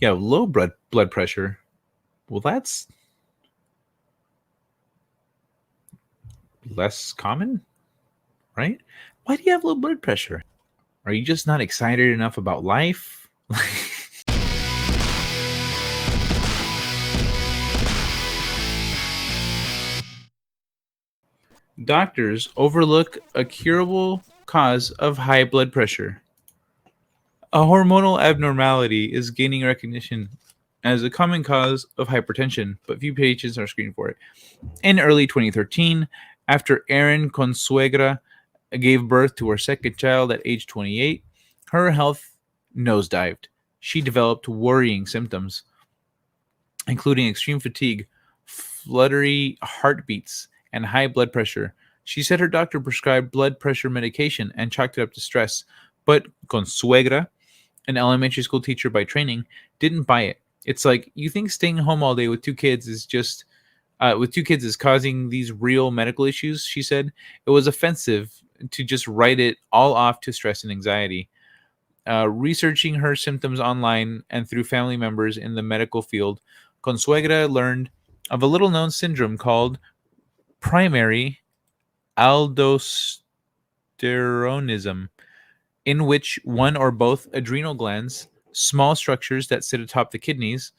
Yeah, low blood pressure. Well, that's less common, right? Why do you have low blood pressure? Are you just not excited enough about life? Doctors overlook a curable cause of high blood pressure. A hormonal abnormality is gaining recognition as a common cause of hypertension, but few patients are screened for it. In early 2013, after Erin Consuegra gave birth to her second child at age 28, her health nosedived. She developed worrying symptoms, including extreme fatigue, fluttery heartbeats, and high blood pressure. She said her doctor prescribed blood pressure medication and chalked it up to stress, but Consuegra, an elementary school teacher by training, didn't buy it. It's like you think staying home all day with two kids is causing these real medical issues. She said it was offensive to just write it all off to stress and anxiety. Researching her symptoms online and through family members in the medical field, Consuegra learned of a little known syndrome called primary aldosteronism, in which one or both adrenal glands, small structures that sit atop the kidneys,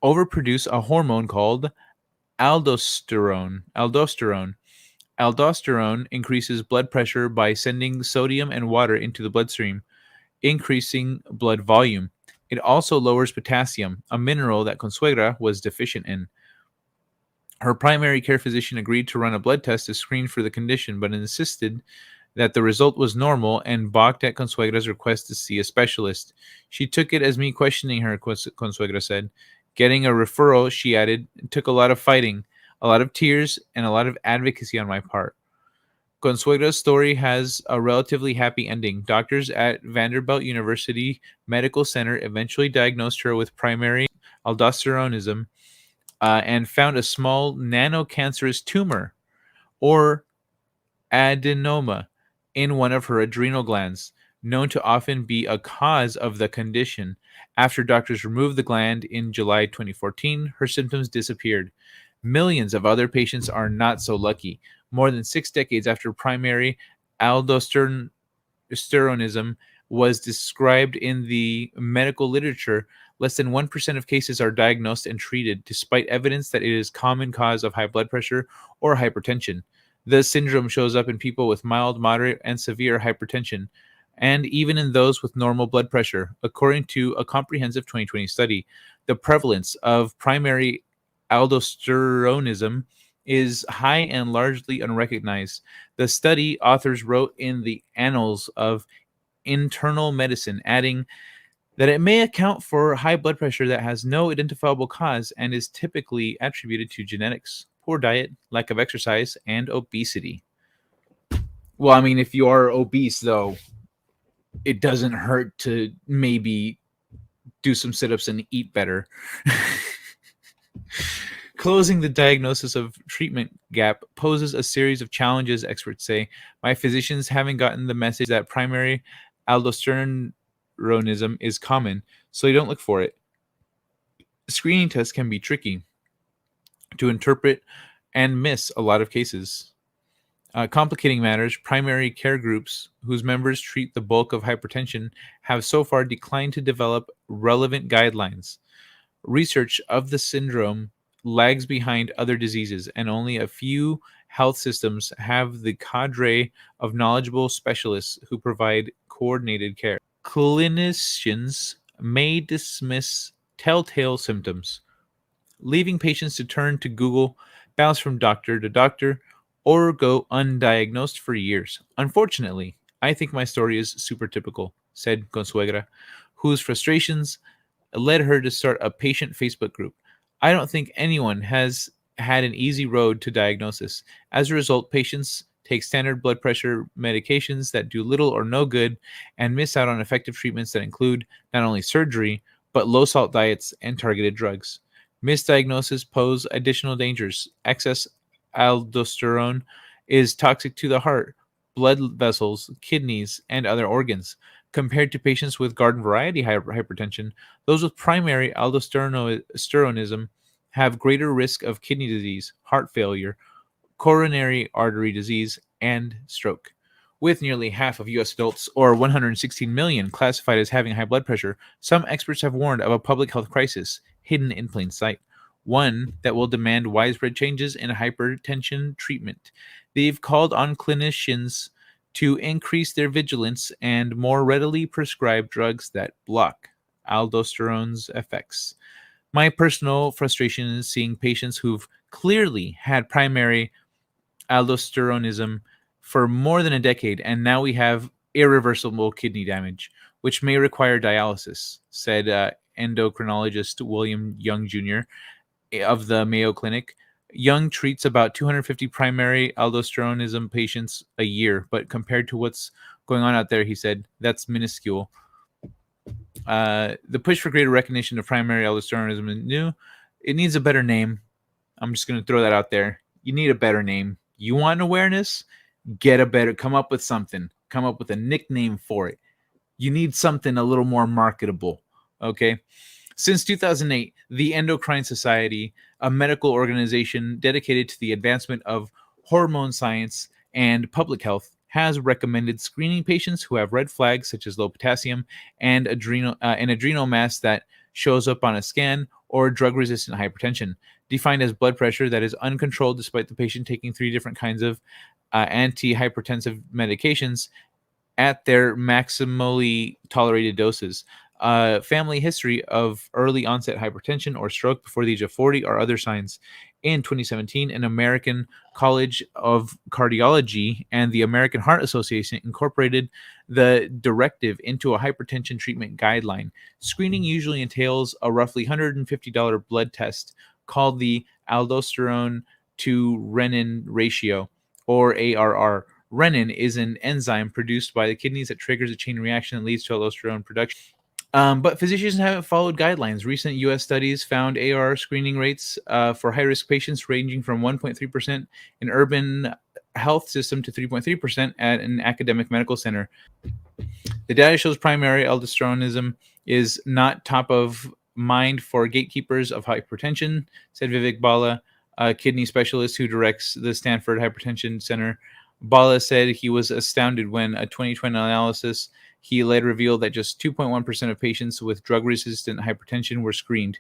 overproduce a hormone called aldosterone. Aldosterone increases blood pressure by sending sodium and water into the bloodstream, increasing blood volume. It also lowers potassium, a mineral that Consuegra was deficient in. Her primary care physician agreed to run a blood test to screen for the condition, but insisted that the result was normal and balked at Consuegra's request to see a specialist. She took it as me questioning her, Consuegra said. Getting a referral, she added, took a lot of fighting, a lot of tears, and a lot of advocacy on my part. Consuegra's story has a relatively happy ending. Doctors at Vanderbilt University Medical Center eventually diagnosed her with primary aldosteronism and found a small nanocancerous tumor or adenoma in one of her adrenal glands, known to often be a cause of the condition. After doctors removed the gland in July 2014, her symptoms disappeared. Millions of other patients are not so lucky. More than 6 decades after primary aldosteronism was described in the medical literature, less than 1% of cases are diagnosed and treated, despite evidence that it is a common cause of high blood pressure or hypertension. The syndrome shows up in people with mild, moderate, and severe hypertension, and even in those with normal blood pressure. According to a comprehensive 2020 study, the prevalence of primary aldosteronism is high and largely unrecognized. The study authors wrote in the Annals of Internal Medicine, adding that it may account for high blood pressure that has no identifiable cause and is typically attributed to genetics, poor diet, lack of exercise, and obesity. Well, I mean, if you are obese, though, it doesn't hurt to maybe do some sit ups and eat better. Closing the diagnosis of treatment gap poses a series of challenges, experts say. My physicians haven't gotten the message that primary aldosteronism is common, so they don't look for it. Screening tests can be tricky to interpret and miss a lot of cases. Complicating matters, primary care groups whose members treat the bulk of hypertension have so far declined to develop relevant guidelines. Research of the syndrome lags behind other diseases, and only a few health systems have the cadre of knowledgeable specialists who provide coordinated care. Clinicians may dismiss telltale symptoms, leaving patients to turn to Google, bounce from doctor to doctor, or go undiagnosed for years. Unfortunately, I think my story is super typical, said Consuegra, whose frustrations led her to start a patient Facebook group. I don't think anyone has had an easy road to diagnosis. As a result, patients take standard blood pressure medications that do little or no good and miss out on effective treatments that include not only surgery, but low salt diets and targeted drugs. Misdiagnosis pose additional dangers. Excess aldosterone is toxic to the heart, blood vessels, kidneys, and other organs. Compared to patients with garden variety hypertension, those with primary aldosteronism have greater risk of kidney disease, heart failure, coronary artery disease, and stroke. With nearly half of US adults, or 116 million, classified as having high blood pressure, some experts have warned of a public health crisis hidden in plain sight, one that will demand widespread changes in hypertension treatment. They've called on clinicians to increase their vigilance and more readily prescribe drugs that block aldosterone's effects. My personal frustration is seeing patients who've clearly had primary aldosteronism for more than a decade, and now we have irreversible kidney damage, which may require dialysis, said endocrinologist William Young Jr. of the Mayo Clinic. Young treats about 250 primary aldosteronism patients a year, but compared to what's going on out there, he said, that's minuscule. The push for greater recognition of primary aldosteronism is new. It needs a better name. I'm just going to throw that out there. You need a better name. You want awareness? Come up with something. Come up with a nickname for it. You need something a little more marketable. Okay. Since 2008, the Endocrine Society, a medical organization dedicated to the advancement of hormone science and public health, has recommended screening patients who have red flags such as low potassium and adrenal mass that shows up on a scan, or drug-resistant hypertension, defined as blood pressure that is uncontrolled despite the patient taking 3 different kinds of antihypertensive medications at their maximally tolerated doses. Family history of early onset hypertension or stroke before the age of 40 are other signs. In 2017, an American College of Cardiology and the American Heart Association incorporated the directive into a hypertension treatment guideline. Screening usually entails a roughly $150 blood test called the aldosterone to renin ratio, or ARR. Renin is an enzyme produced by the kidneys that triggers a chain reaction that leads to aldosterone production. But physicians haven't followed guidelines. Recent U.S. studies found AR screening rates for high-risk patients ranging from 1.3% in urban health system to 3.3% at an academic medical center. The data shows primary aldosteronism is not top of mind for gatekeepers of hypertension, said Vivek Bala, a kidney specialist who directs the Stanford Hypertension Center. Bala said he was astounded when a 2020 analysis he led revealed that just 2.1% of patients with drug-resistant hypertension were screened.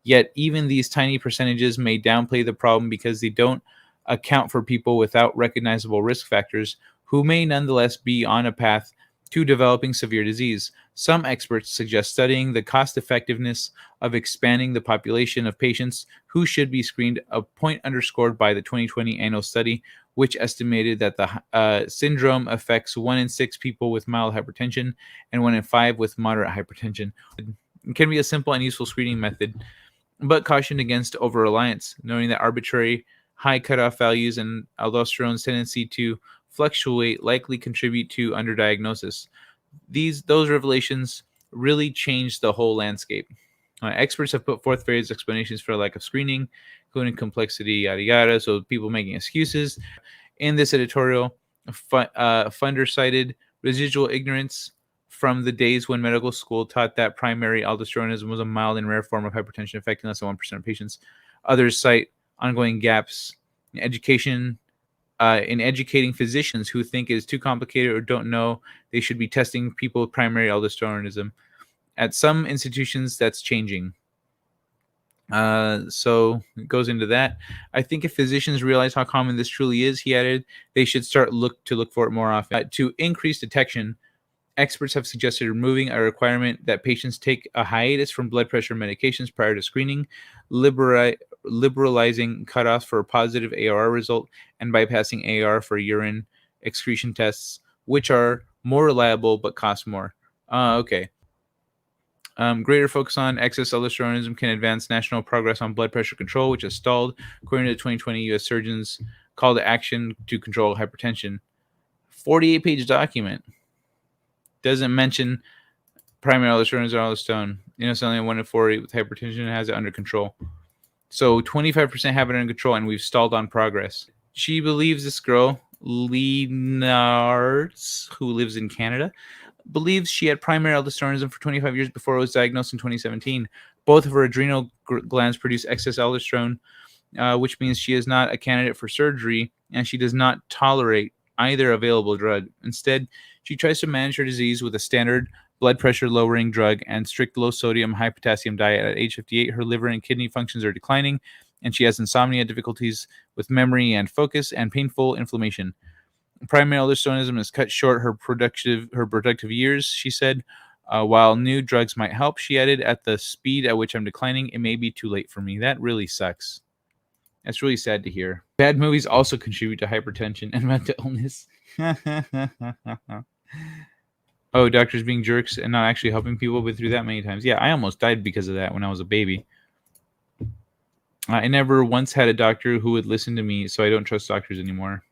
Yet even these tiny percentages may downplay the problem because they don't account for people without recognizable risk factors who may nonetheless be on a path to developing severe disease. Some experts suggest studying the cost effectiveness of expanding the population of patients who should be screened, a point underscored by the 2020 annual study, which estimated that the syndrome affects 1 in 6 people with mild hypertension and 1 in 5 with moderate hypertension. It can be a simple and useful screening method, but cautioned against over-reliance, noting that arbitrary high cutoff values and aldosterone's tendency to fluctuate likely contribute to underdiagnosis. Those revelations really changed the whole landscape. Experts have put forth various explanations for lack of screening, including complexity, yada yada. So people making excuses. In this editorial, funder cited residual ignorance from the days when medical school taught that primary aldosteronism was a mild and rare form of hypertension affecting less than 1% of patients. Others cite ongoing gaps in education, in educating physicians who think it is too complicated or don't know they should be testing people with primary aldosteronism. At some institutions, that's changing. So it goes into that. I think if physicians realize how common this truly is, he added, they should start look for it more often. To increase detection, experts have suggested removing a requirement that patients take a hiatus from blood pressure medications prior to screening, liberalizing cutoffs for a positive AR result, and bypassing AR for urine excretion tests, which are more reliable but cost more. Okay. Greater focus on excess aldosteronism can advance national progress on blood pressure control, which has stalled, according to the 2020 U.S. Surgeon's Call to Action to Control Hypertension. 48-page document. Doesn't mention primary aldosteronism or aldosterone. It's only 1 in 4 with hypertension has it under control. So 25% have it under control, and we've stalled on progress. She believes this girl, Lee Nards, who lives in Canada, believes she had primary aldosteronism for 25 years before it was diagnosed in 2017. Both of her adrenal glands produce excess aldosterone, which means she is not a candidate for surgery, and she does not tolerate either available drug. Instead, she tries to manage her disease with a standard blood pressure lowering drug and strict low sodium, high potassium diet. At age 58, her liver and kidney functions are declining, and she has insomnia, difficulties with memory and focus, and painful inflammation. Primary aldosteronism has cut short her productive years, she said. While new drugs might help, she added, at the speed at which I'm declining, it may be too late for me. That really sucks. That's really sad to hear. Bad movies also contribute to hypertension and mental illness. Oh, doctors being jerks and not actually helping people. Been through that many times. Yeah, I almost died because of that when I was a baby. I never once had a doctor who would listen to me, so I don't trust doctors anymore.